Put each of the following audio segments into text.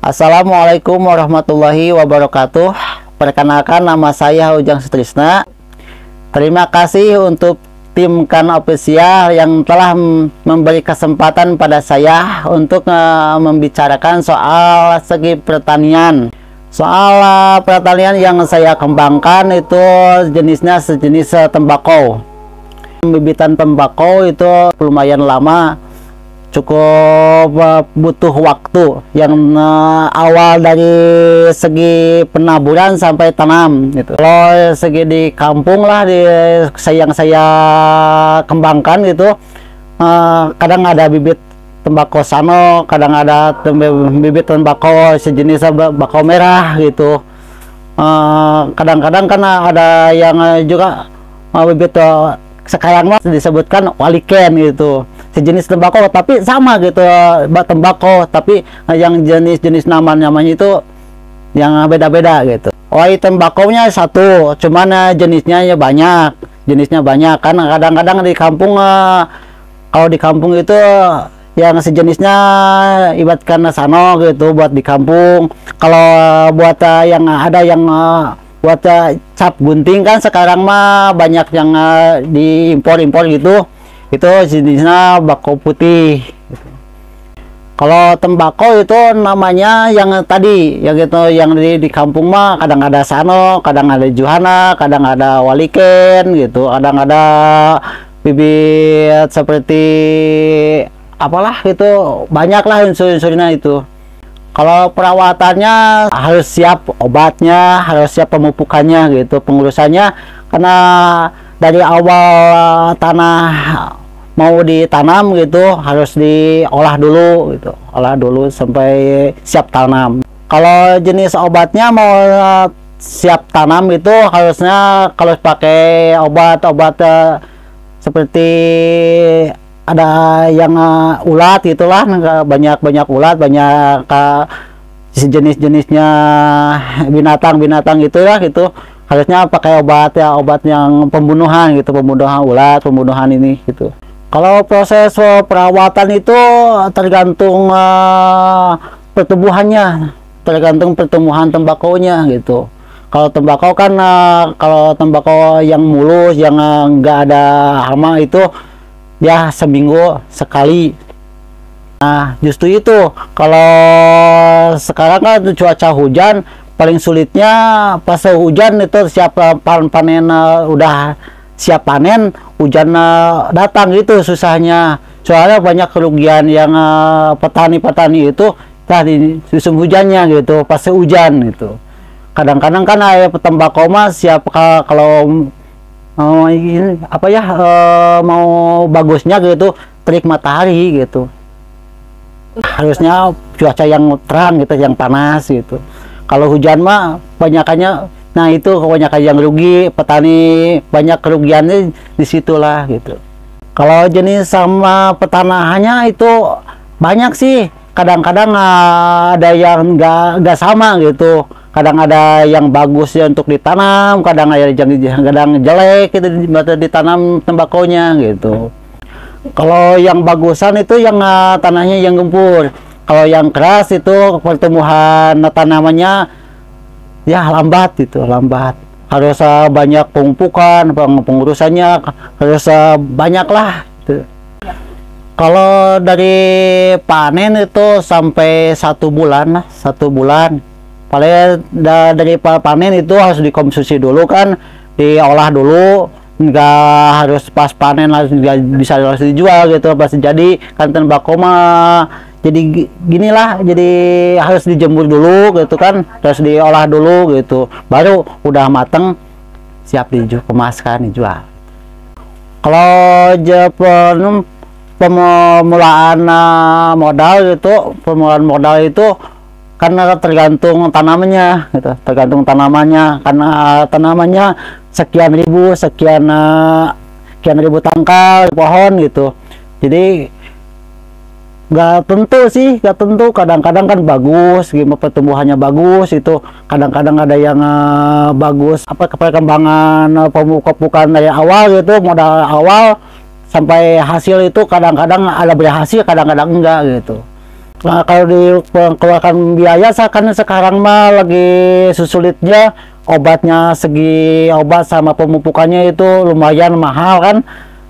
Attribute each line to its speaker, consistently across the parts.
Speaker 1: Assalamualaikum warahmatullahi wabarakatuh. Perkenalkan, nama saya Ujang Sutrisna. Terima kasih untuk tim Kan Official yang telah memberi kesempatan pada saya untuk membicarakan soal segi pertanian. Soal pertanian yang saya kembangkan itu jenisnya sejenis tembakau. Bibitan tembakau itu lumayan lama, cukup butuh waktu yang awal dari segi penaburan sampai tanam gitu. Kalau segi di kampung lah yang saya kembangkan gitu, kadang ada bibit tembakau sano, kadang ada bibit tembakau sejenis tembakau merah gitu. Kadang-kadang kan ada yang juga bibit sekarang mah disebutkan waliken gitu, sejenis tembakau tapi sama gitu, tembakau tapi yang jenis-jenis namanya itu yang beda-beda gitu. Tembakaunya satu, cuman jenisnya banyak, kan kadang-kadang di kampung, kalau di kampung itu yang sejenisnya ibaratkan sano gitu buat di kampung. Kalau buat yang ada yang buat cap gunting kan sekarang mah banyak yang diimpor gitu, itu jenisnya bakau putih gitu. Kalau tembakau itu namanya yang tadi yang gitu, yang di kampung mah kadang ada sano, kadang ada juhana, kadang ada waliken gitu, kadang ada bibit seperti apalah gitu, banyaklah unsur-unsurnya itu. Kalau perawatannya harus siap obatnya, harus siap pemupukannya gitu, pengurusannya, karena dari awal tanah mau ditanam gitu harus diolah dulu gitu, olah dulu sampai siap tanam. Kalau jenis obatnya mau siap tanam itu harusnya kalau pakai obat-obat seperti ada yang ulat gitulah, banyak ulat, banyak jenis-jenisnya binatang-binatang gitu ya gitu, harusnya pakai obat yang pembunuhan gitu, pembunuhan ulat, pembunuhan ini gitu. Kalau proses perawatan itu tergantung pertumbuhannya, tergantung pertumbuhan tembakaunya gitu. Kalau tembakau kan kalau tembakau yang mulus, yang nggak ada hama itu ya seminggu sekali. Nah justru itu kalau sekarang kan cuaca hujan, paling sulitnya pas hujan itu siap panen, udah siap panen, hujan datang gitu susahnya. Soalnya banyak kerugian yang petani-petani itu tadi musim hujannya gitu, pas hujan gitu. Kadang-kadang kan air tembakau mah siap kalau ini apa ya, mau bagusnya gitu terik matahari gitu, harusnya cuaca yang terang gitu, yang panas gitu. Kalau hujan mah banyakannya, nah itu kebanyakan yang rugi petani, banyak kerugiannya disitulah gitu. Kalau jenis sama petanahannya itu banyak sih, kadang-kadang ada yang nggak sama gitu. Kadang ada yang bagus ya untuk ditanam, kadang ada yang kadang jelek itu ditanam tembakonya gitu. Kalau yang bagusan itu yang tanahnya yang gempur. Kalau yang keras itu pertumbuhan tanamannya ya lambat gitu, lambat. Harus banyak pemupukan, pengurusannya harus banyak lah gitu. Kalau dari panen itu sampai 1 bulan, 1 bulan. Paling dari panen itu harus dikonsumsi dulu kan, diolah dulu, nggak harus pas panen langsung bisa langsung dijual gitu, pasti jadi kan tembakau mah jadi ginilah, jadi harus dijemur dulu gitu kan, terus diolah dulu gitu, baru udah mateng siap dikemaskan dijual. Kalau pemulaan modal itu karena tergantung tanamannya gitu, tergantung tanamannya, karena tanamannya sekian ribu tangkal pohon gitu, jadi nggak tentu sih, nggak tentu. Kadang-kadang kan bagus gimana pertumbuhannya bagus itu, kadang-kadang ada yang bagus apa perkembangan pemupukan dari awal gitu, modal awal sampai hasil itu kadang-kadang ada berhasil, kadang-kadang enggak gitu. Nah, kalau dikeluarkan biaya kan sekarang mah lagi susulitnya obatnya, segi obat sama pemupukannya itu lumayan mahal kan.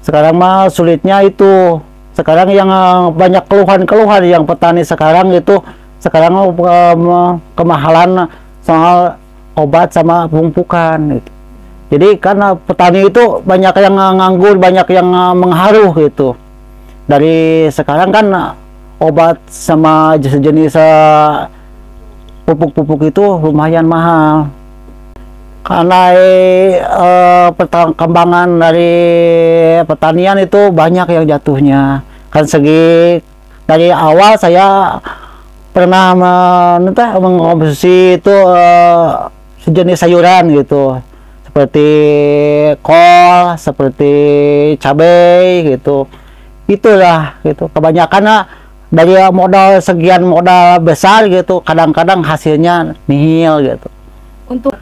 Speaker 1: Sekarang mah sulitnya itu. Sekarang yang banyak keluhan-keluhan yang petani sekarang itu sekarang kemahalan soal obat sama pemupukan gitu. Jadi karena petani itu banyak yang nganggur, banyak yang mengharuh gitu. Dari sekarang kan obat sama jenis pupuk-pupuk itu lumayan mahal. Karena perkembangan dari pertanian itu banyak yang jatuhnya. Kan segi dari awal saya pernah mengkonsumsi itu sejenis sayuran gitu, seperti kol, seperti cabai gitu. Itulah gitu. Kebanyakan dari modal sekian modal besar gitu, kadang-kadang hasilnya nihil gitu.
Speaker 2: Untuk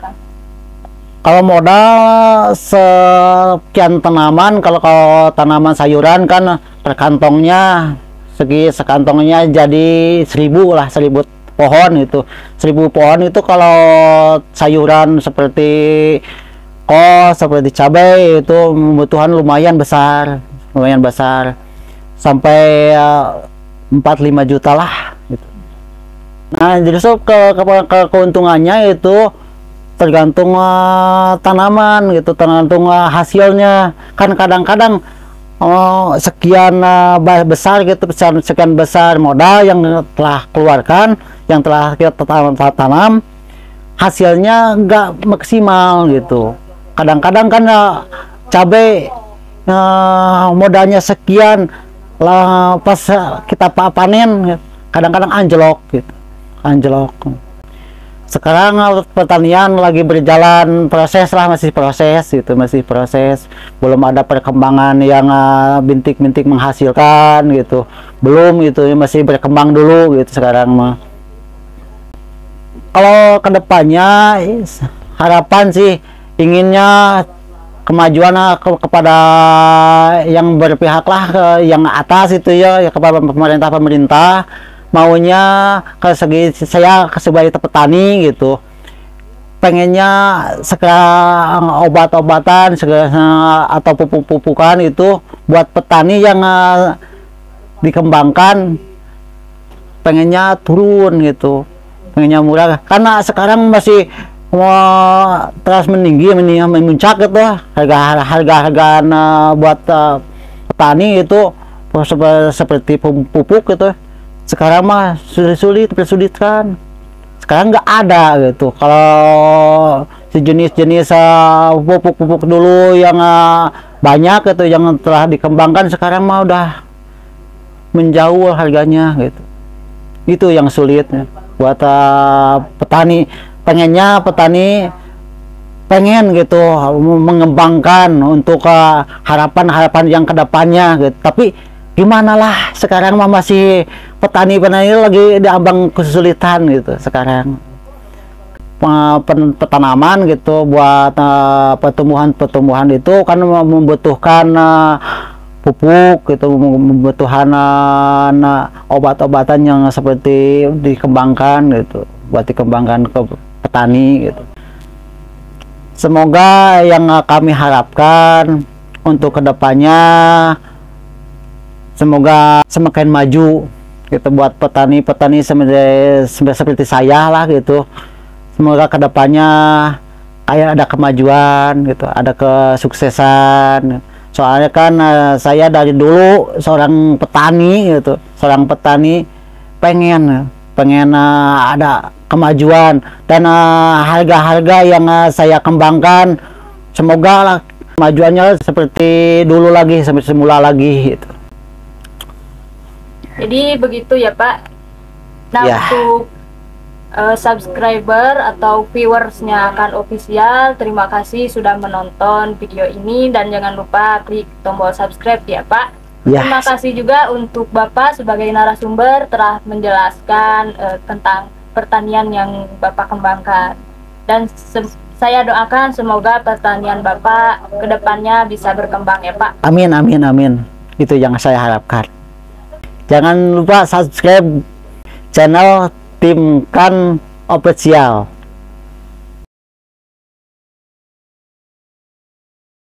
Speaker 1: Kalau modal sekian tanaman, kalau tanaman sayuran kan per kantongnya sekantongnya jadi 1000 lah, 1000 pohon itu. 1000 pohon itu kalau sayuran seperti kol, seperti cabai itu membutuhkan lumayan besar, sampai 4-5 juta lah gitu. Nah, jadi keuntungannya itu tergantung tanaman gitu, tergantung hasilnya. Kan kadang-kadang sekian besar gitu, sekian besar modal yang telah keluarkan, yang telah kita tanam, hasilnya nggak maksimal gitu. Kadang-kadang kan cabai modalnya sekian lah, pas kita panen kadang-kadang anjlok gitu, anjlok. Sekarang pertanian lagi berjalan proses lah, masih proses, belum ada perkembangan yang bintik-bintik menghasilkan gitu, belum, itu masih berkembang dulu gitu sekarang mah. Kalau kedepannya harapan sih inginnya kemajuan kepada yang berpihak lah ke yang atas itu ya, kepada pemerintah maunya ke segi saya sebagai petani gitu, pengennya segera obat-obatan atau pupuk-pupukan itu buat petani yang dikembangkan, pengennya turun gitu, pengennya murah, karena sekarang masih terus meninggi, memuncak gitu harga buat petani itu seperti pupuk gitu. Sekarang mah dipersulitkan. Sekarang nggak ada gitu. Kalau sejenis-jenis pupuk-pupuk dulu yang banyak gitu, yang telah dikembangkan, sekarang mah udah menjauh harganya gitu. Itu yang sulit buat petani. Pengennya petani pengen gitu mengembangkan untuk harapan-harapan yang kedepannya gitu. Tapi gimana lah, sekarang mah masih petani lagi diambang kesulitan gitu sekarang. Petanaman gitu buat pertumbuhan itu kan membutuhkan pupuk gitu, membutuhkan obat-obatan yang seperti dikembangkan gitu, buat dikembangkan ke petani gitu. Semoga yang kami harapkan untuk kedepannya, semoga semakin maju gitu buat petani-petani seperti saya lah gitu. Semoga kedepannya kayak ada kemajuan gitu, ada kesuksesan. Soalnya kan saya dari dulu seorang petani gitu, pengen ada kemajuan dan harga-harga yang saya kembangkan, semoga lah kemajuannya seperti dulu lagi, sampai semula lagi gitu.
Speaker 2: Jadi begitu ya Pak. Nah
Speaker 1: Ya.
Speaker 2: Untuk subscriber atau viewersnya Akan Official, terima kasih sudah menonton video ini, dan jangan lupa klik tombol subscribe ya Pak.
Speaker 1: Ya.
Speaker 2: Terima kasih juga untuk Bapak sebagai narasumber telah menjelaskan tentang pertanian yang Bapak kembangkan, dan saya doakan semoga pertanian Bapak kedepannya bisa berkembang ya Pak.
Speaker 1: Amin, amin, amin. Itu yang saya harapkan. Jangan lupa subscribe channel Tim Kan Official.